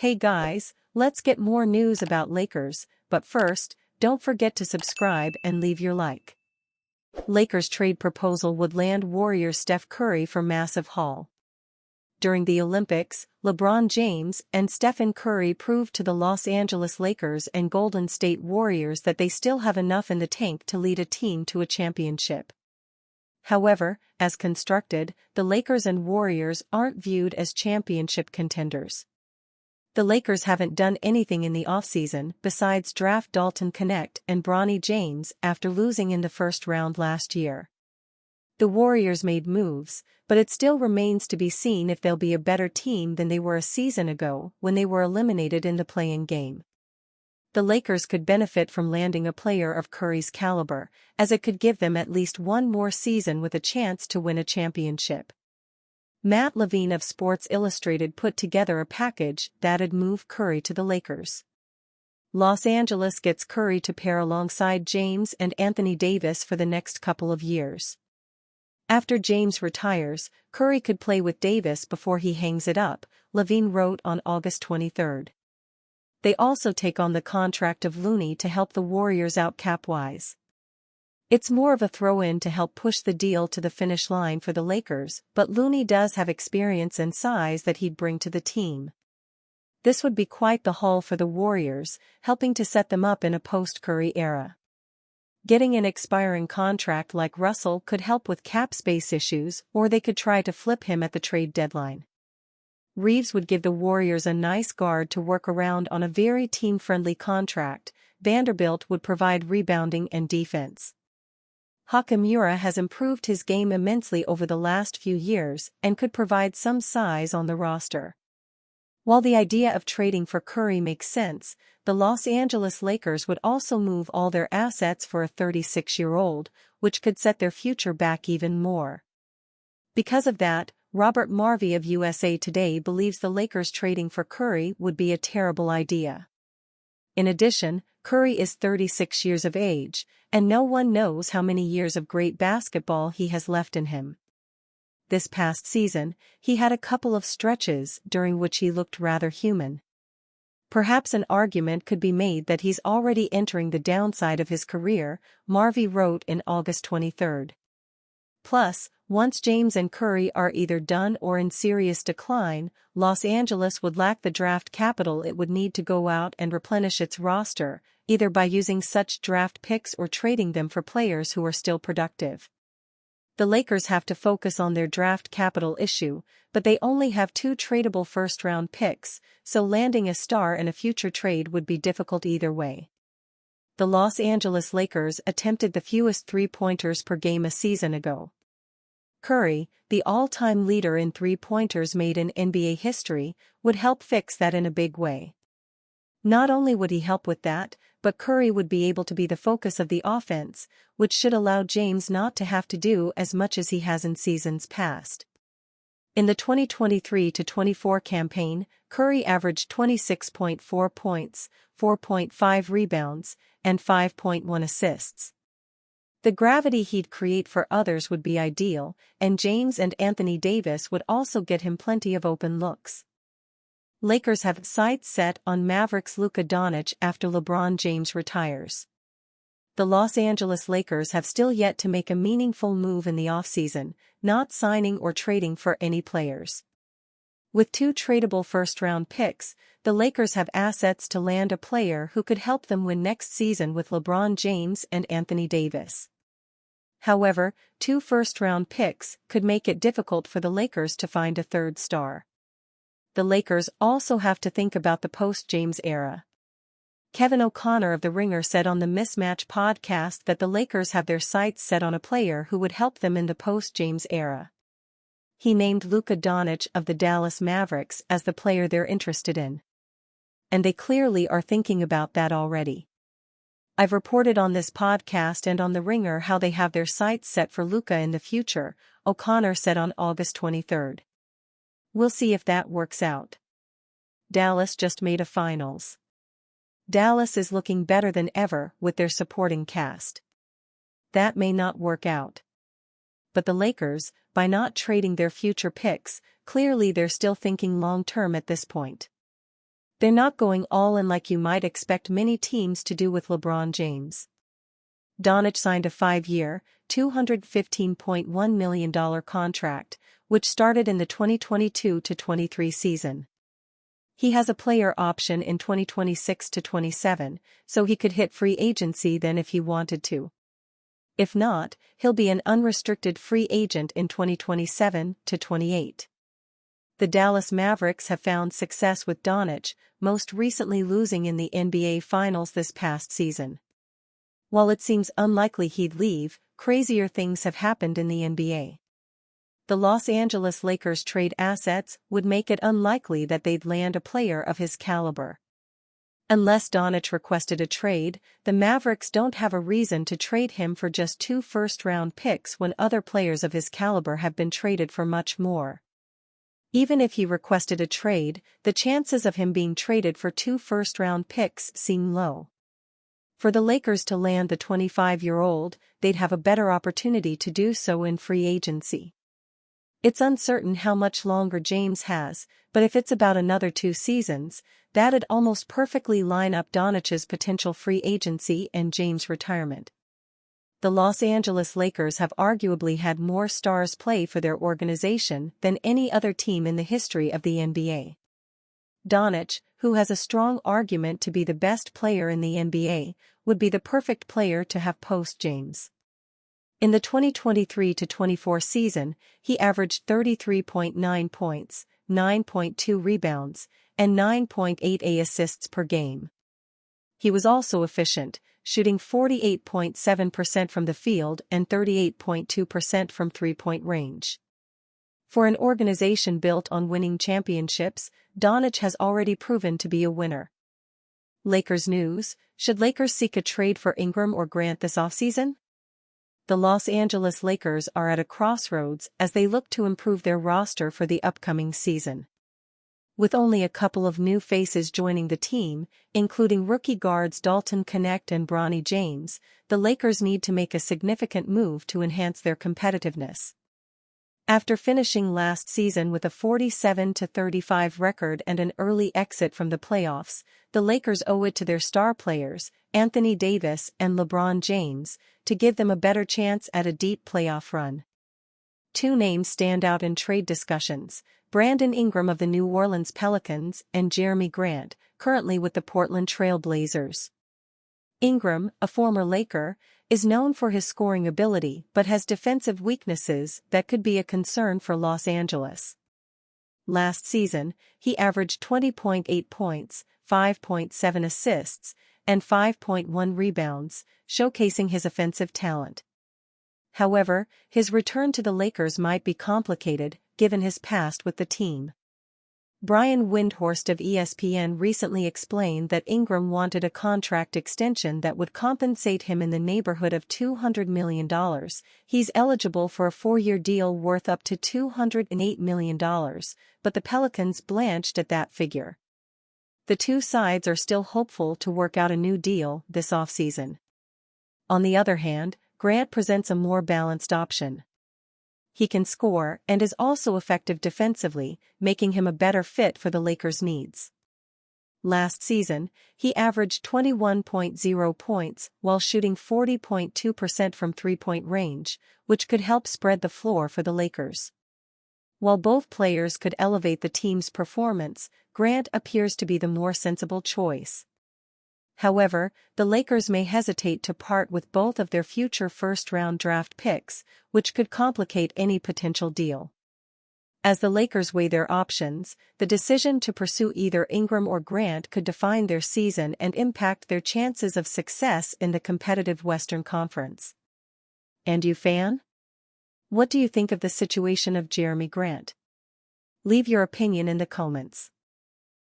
Hey guys, let's get more news about Lakers, but first, don't forget to subscribe and leave your like. Lakers trade proposal would land Warriors Steph Curry for massive haul. During the Olympics, LeBron James and Stephen Curry proved to the Los Angeles Lakers and Golden State Warriors that they still have enough in the tank to lead a team to a championship. However, as constructed, the Lakers and Warriors aren't viewed as championship contenders. The Lakers haven't done anything in the offseason besides draft Dalton Knecht and Bronny James after losing in the first round last year. The Warriors made moves, but it still remains to be seen if they'll be a better team than they were a season ago when they were eliminated in the play-in game. The Lakers could benefit from landing a player of Curry's caliber, as it could give them at least one more season with a chance to win a championship. Matt Levine of Sports Illustrated put together a package that'd move Curry to the Lakers. Los Angeles gets Curry to pair alongside James and Anthony Davis for the next couple of years. After James retires, Curry could play with Davis before he hangs it up, Levine wrote on August 23. They also take on the contract of Looney to help the Warriors out cap-wise. It's more of a throw-in to help push the deal to the finish line for the Lakers, but Looney does have experience and size that he'd bring to the team. This would be quite the haul for the Warriors, helping to set them up in a post-Curry era. Getting an expiring contract like Russell could help with cap space issues, or they could try to flip him at the trade deadline. Reeves would give the Warriors a nice guard to work around on a very team-friendly contract. Vanderbilt would provide rebounding and defense. Hachimura has improved his game immensely over the last few years and could provide some size on the roster. While the idea of trading for Curry makes sense, the Los Angeles Lakers would also move all their assets for a 36-year-old, which could set their future back even more. Because of that, Robert Marvey of USA Today believes the Lakers trading for Curry would be a terrible idea. In addition, Curry is 36 years of age, and no one knows how many years of great basketball he has left in him. This past season, he had a couple of stretches during which he looked rather human. Perhaps an argument could be made that he's already entering the downside of his career, Marvey wrote in August 23. Plus, once James and Curry are either done or in serious decline, Los Angeles would lack the draft capital it would need to go out and replenish its roster, either by using such draft picks or trading them for players who are still productive. The Lakers have to focus on their draft capital issue, but they only have 2 tradable first-round picks, so landing a star in a future trade would be difficult either way. The Los Angeles Lakers attempted the fewest three-pointers per game a season ago. Curry, the all-time leader in three-pointers made in NBA history, would help fix that in a big way. Not only would he help with that, but Curry would be able to be the focus of the offense, which should allow James not to have to do as much as he has in seasons past. In the 2023-24 campaign, Curry averaged 26.4 points, 4.5 rebounds, and 5.1 assists. The gravity he'd create for others would be ideal, and James and Anthony Davis would also get him plenty of open looks. Lakers have sights set on Mavericks' Luka Doncic after LeBron James retires. The Los Angeles Lakers have still yet to make a meaningful move in the offseason, not signing or trading for any players. With 2 tradable first-round picks, the Lakers have assets to land a player who could help them win next season with LeBron James and Anthony Davis. However, 2 first-round picks could make it difficult for the Lakers to find a third star. The Lakers also have to think about the post-James era. Kevin O'Connor of The Ringer said on the Mismatch podcast that the Lakers have their sights set on a player who would help them in the post-James era. He named Luka Doncic of the Dallas Mavericks as the player they're interested in. And they clearly are thinking about that already. I've reported on this podcast and on The Ringer how they have their sights set for Luka in the future, O'Connor said on August 23. We'll see if that works out. Dallas just made a finals. Dallas is looking better than ever with their supporting cast. That may not work out. But the Lakers, by not trading their future picks, clearly they're still thinking long-term at this point. They're not going all in like you might expect many teams to do with LeBron James. Doncic signed a 5-year, $215.1 million contract, which started in the 2022-23 season. He has a player option in 2026-27, so he could hit free agency then if he wanted to. If not, he'll be an unrestricted free agent in 2027-28. The Dallas Mavericks have found success with Doncic, most recently losing in the NBA Finals this past season. While it seems unlikely he'd leave, crazier things have happened in the NBA. The Los Angeles Lakers' trade assets would make it unlikely that they'd land a player of his caliber. Unless Doncic requested a trade, the Mavericks don't have a reason to trade him for just 2 first-round picks when other players of his caliber have been traded for much more. Even if he requested a trade, the chances of him being traded for 2 first-round picks seem low. For the Lakers to land the 25-year-old, they'd have a better opportunity to do so in free agency. It's uncertain how much longer James has, but if it's about another 2 seasons, that'd almost perfectly line up Doncic's potential free agency and James' retirement. The Los Angeles Lakers have arguably had more stars play for their organization than any other team in the history of the NBA. Doncic, who has a strong argument to be the best player in the NBA, would be the perfect player to have post-James. In the 2023-24 season, he averaged 33.9 points, 9.2 rebounds, and 9.8 assists per game. He was also efficient, shooting 48.7% from the field and 38.2% from three-point range. For an organization built on winning championships, Doncic has already proven to be a winner. Lakers news: should Lakers seek a trade for Ingram or Grant this offseason? The Los Angeles Lakers are at a crossroads as they look to improve their roster for the upcoming season. With only a couple of new faces joining the team, including rookie guards Dalton Knecht and Bronny James, the Lakers need to make a significant move to enhance their competitiveness. After finishing last season with a 47-35 record and an early exit from the playoffs, the Lakers owe it to their star players, Anthony Davis and LeBron James, to give them a better chance at a deep playoff run. 2 names stand out in trade discussions: Brandon Ingram of the New Orleans Pelicans and Jerami Grant, currently with the Portland Trail Blazers. Ingram, a former Laker, is known for his scoring ability but has defensive weaknesses that could be a concern for Los Angeles. Last season, he averaged 20.8 points, 5.7 assists, and 5.1 rebounds, showcasing his offensive talent. However, his return to the Lakers might be complicated, given his past with the team. Brian Windhorst of ESPN recently explained that Ingram wanted a contract extension that would compensate him in the neighborhood of $200 million. He's eligible for a 4-year deal worth up to $208 million, but the Pelicans blanched at that figure. The 2 sides are still hopeful to work out a new deal this offseason. On the other hand, Grant presents a more balanced option. He can score and is also effective defensively, making him a better fit for the Lakers' needs. Last season, he averaged 21.0 points while shooting 40.2% from three-point range, which could help spread the floor for the Lakers. While both players could elevate the team's performance, Grant appears to be the more sensible choice. However, the Lakers may hesitate to part with both of their future first-round draft picks, which could complicate any potential deal. As the Lakers weigh their options, the decision to pursue either Ingram or Grant could define their season and impact their chances of success in the competitive Western Conference. And you, fan? What do you think of the situation of Jerami Grant? Leave your opinion in the comments.